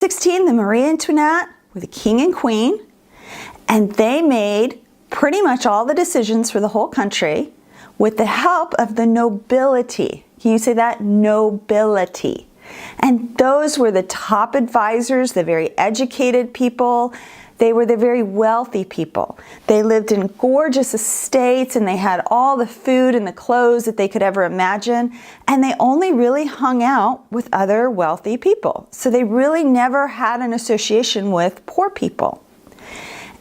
16, the Marie Antoinette were the king and queen, and they made pretty much all the decisions for the whole country with the help of the nobility. Can you say that? Nobility. And those were the top advisors, the very educated people. They were the very wealthy people. They lived in gorgeous estates and they had all the food and the clothes that they could ever imagine. And they only really hung out with other wealthy people. So they really never had an association with poor people.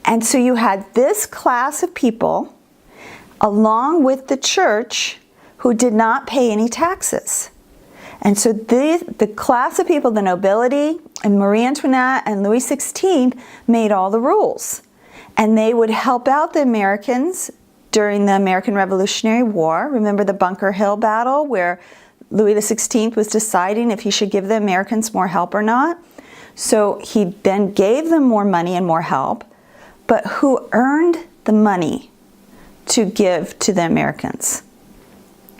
And so you had this class of people along with the church who did not pay any taxes. And so the class of people, the nobility, and Marie Antoinette and Louis XVI made all the rules. And they would help out the Americans during the American Revolutionary War. Remember the Bunker Hill battle where Louis XVI was deciding if he should give the Americans more help or not? So he then gave them more money and more help. But who earned the money to give to the Americans?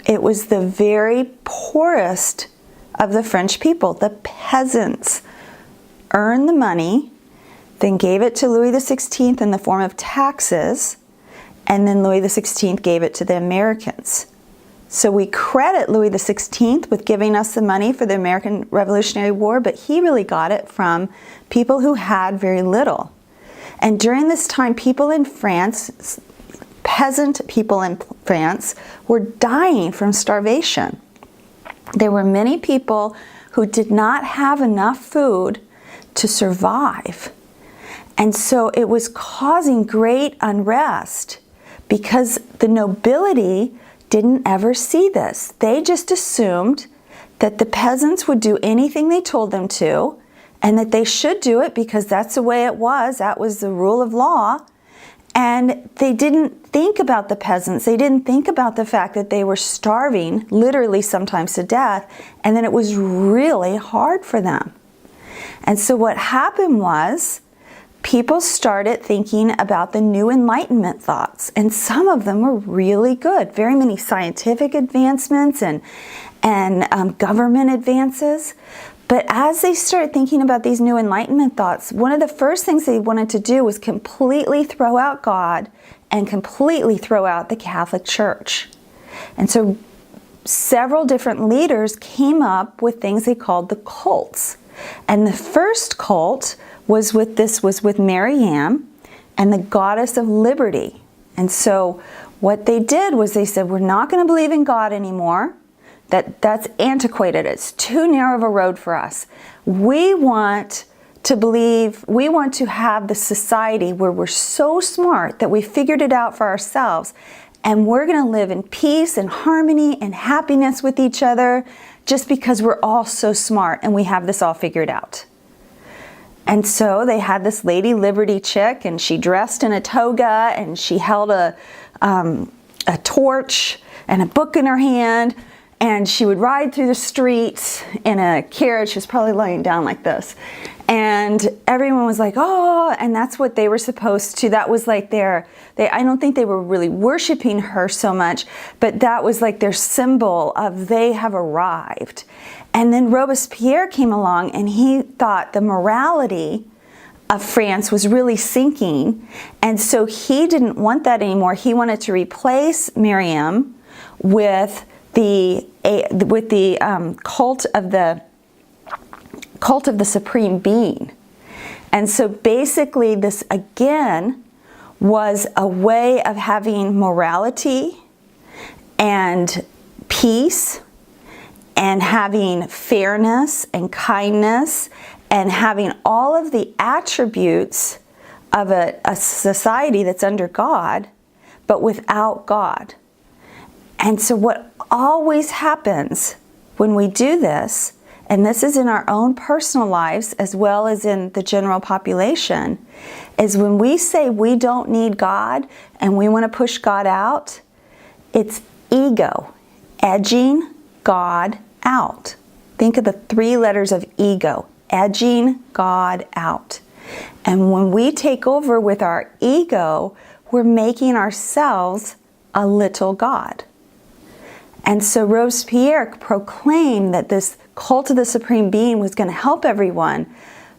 It was the very poorest of the French people. The peasants earned the money, then gave it to Louis XVI in the form of taxes, and then Louis XVI gave it to the Americans. So we credit Louis XVI with giving us the money for the American Revolutionary War, but he really got it from people who had very little. And during this time, people in France, peasant people in France, were dying from starvation. There were many people who did not have enough food to survive. And so it was causing great unrest because the nobility didn't ever see this. They just assumed that the peasants would do anything they told them to and that they should do it because that's the way it was. That was the rule of law. And they didn't think about the peasants. They didn't think about the fact that they were starving, literally sometimes to death, and then it was really hard for them. And so what happened was people started thinking about the new Enlightenment thoughts, and some of them were really good. Very many scientific advancements and government advances. But as they started thinking about these new Enlightenment thoughts, one of the first things they wanted to do was completely throw out God and completely throw out the Catholic Church. And so several different leaders came up with things they called the cults. And the first cult was with Marianne and the goddess of liberty. And so what they did was they said, we're not going to believe in God anymore. That's antiquated. It's too narrow of a road for us. We want to have the society where we're so smart that we figured it out for ourselves, and we're going to live in peace and harmony and happiness with each other just because we're all so smart and we have this all figured out. And so they had this Lady Liberty chick, and she dressed in a toga, and she held a torch and a book in her hand. And she would ride through the streets in a carriage. She was probably laying down like this. And everyone was like, oh, and that's what they were supposed to. That was like I don't think they were really worshiping her so much, but that was like their symbol of they have arrived. And then Robespierre came along, and he thought the morality of France was really sinking. And so he didn't want that anymore. He wanted to replace Mariam with the cult of the Supreme Being. And so basically this again was a way of having morality and peace and having fairness and kindness and having all of the attributes of a society that's under God, but without God. And so what always happens when we do this, and this is in our own personal lives as well as in the general population, is when we say we don't need God and we want to push God out, it's ego, edging God out. Think of the 3 letters of ego, edging God out. And when we take over with our ego, we're making ourselves a little God. And so Robespierre proclaimed that this cult of the Supreme Being was going to help everyone,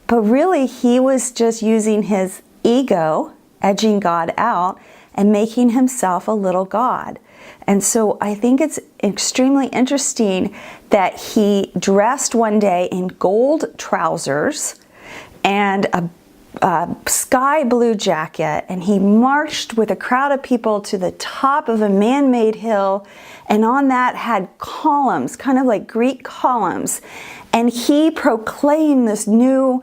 But really, he was just using his ego, edging God out, and making himself a little god. And so I think it's extremely interesting that he dressed one day in gold trousers and a sky blue jacket, and he marched with a crowd of people to the top of a man-made hill, and on that had columns, kind of like Greek columns, and he proclaimed this new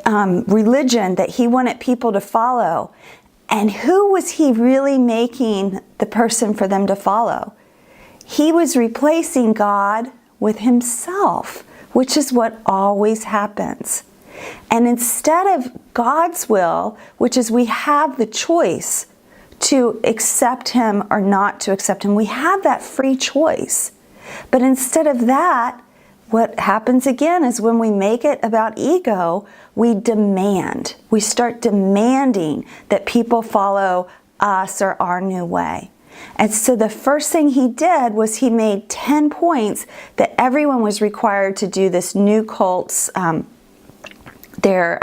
religion that he wanted people to follow. And who was he really making the person for them to follow? He was replacing God with himself, which is what always happens. And instead of God's will, which is we have the choice to accept him or not to accept him, we have that free choice. But instead of that, what happens again is when we make it about ego, we demand. We start demanding that people follow us or our new way. And so the first thing he did was he made 10 points that everyone was required to do this new cult's their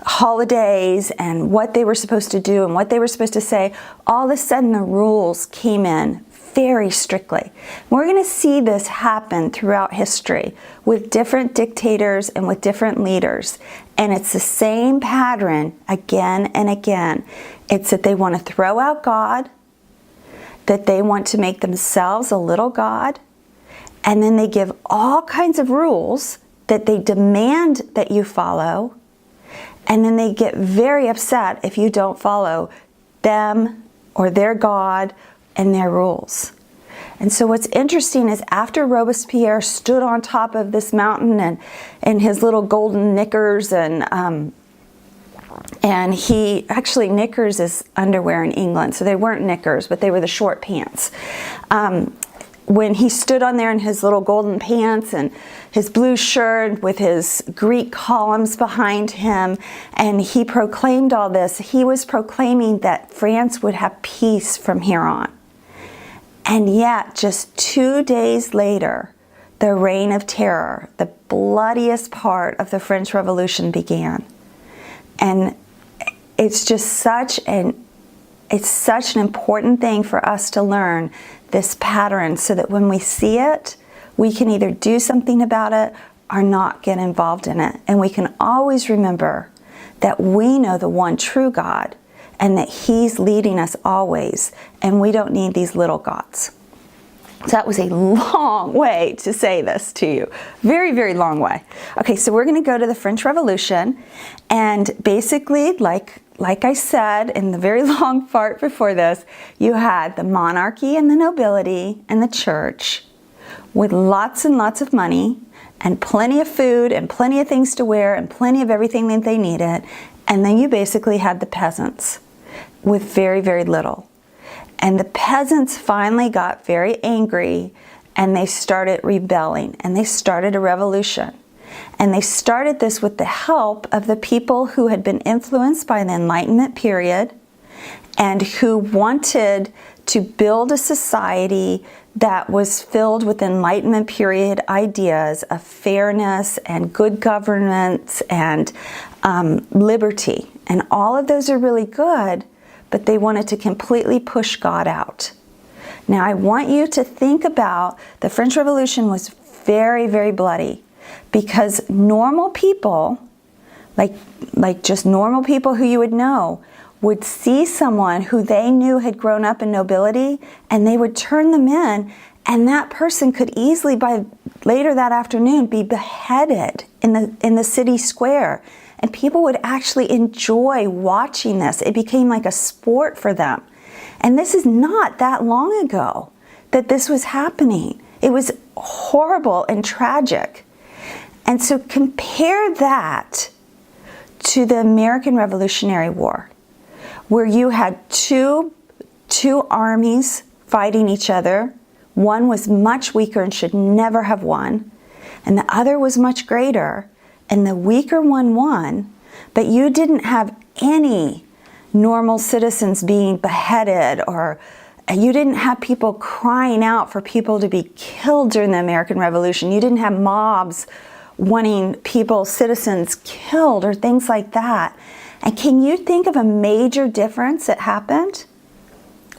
holidays and what they were supposed to do and what they were supposed to say. All of a sudden the rules came in very strictly. We're going to see this happen throughout history with different dictators and with different leaders. And it's the same pattern again and again. It's that they want to throw out God, that they want to make themselves a little God, and then they give all kinds of rules that they demand that you follow, and then they get very upset if you don't follow them or their God and their rules. And so what's interesting is after Robespierre stood on top of this mountain and in his little golden knickers, and he actually, knickers is underwear in England, so they weren't knickers, but they were the short pants. When he stood on there in his little golden pants and his blue shirt with his Greek columns behind him, and he proclaimed all this, he was proclaiming that France would have peace from here on. And yet, just 2 days later, the Reign of Terror, the bloodiest part of the French Revolution, began. And it's just such an important thing for us to learn this pattern, so that when we see it, we can either do something about it or not get involved in it. And we can always remember that we know the one true God and that he's leading us always, and we don't need these little gods. So that was a long way to say this to you. Very, very long way. Okay, so we're going to go to the French Revolution, and basically, like I said in the very long part before this, you had the monarchy and the nobility and the church with lots and lots of money and plenty of food and plenty of things to wear and plenty of everything that they needed. And then you basically had the peasants with very, very little. And the peasants finally got very angry, and they started rebelling, and they started a revolution. And they started this with the help of the people who had been influenced by the Enlightenment period and who wanted to build a society that was filled with Enlightenment period ideas of fairness and good governance and liberty. And all of those are really good, but they wanted to completely push God out. Now, I want you to think about the French Revolution was very, very bloody, because normal people, like just normal people who you would know, would see someone who they knew had grown up in nobility, and they would turn them in, and that person could easily, by later that afternoon, be beheaded in the city square. And people would actually enjoy watching this. It became like a sport for them. And this is not that long ago that this was happening. It was horrible and tragic. And so compare that to the American Revolutionary War, where you had two armies fighting each other. One was much weaker and should never have won, and the other was much greater, and the weaker one won, but you didn't have any normal citizens being beheaded, or you didn't have people crying out for people to be killed during the American Revolution. You didn't have mobs wanting people, citizens killed or things like that. And can you think of a major difference that happened?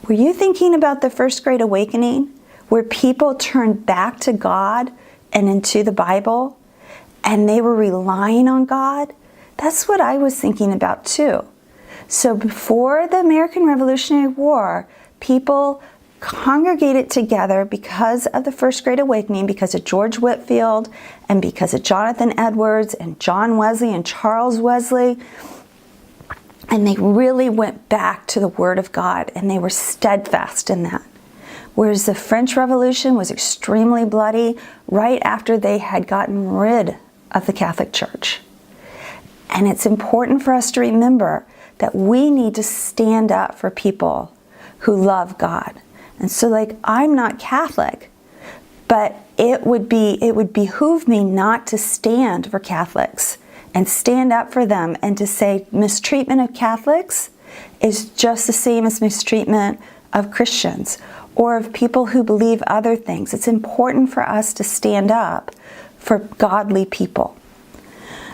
Were you thinking about the First Great Awakening, where people turned back to God and into the Bible, and they were relying on God? That's what I was thinking about too. So before the American Revolutionary War, people congregated together because of the First Great Awakening, because of George Whitefield, and because of Jonathan Edwards, and John Wesley, and Charles Wesley. And they really went back to the Word of God, and they were steadfast in that. Whereas the French Revolution was extremely bloody right after they had gotten rid of the Catholic Church. And it's important for us to remember that we need to stand up for people who love God. And so, like, I'm not Catholic, but it would behoove me not to stand for Catholics and stand up for them, and to say mistreatment of Catholics is just the same as mistreatment of Christians or of people who believe other things. It's important for us to stand up for godly people.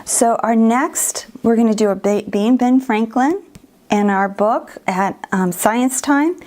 So we're going to do a Being Ben Franklin in our book at Science Time.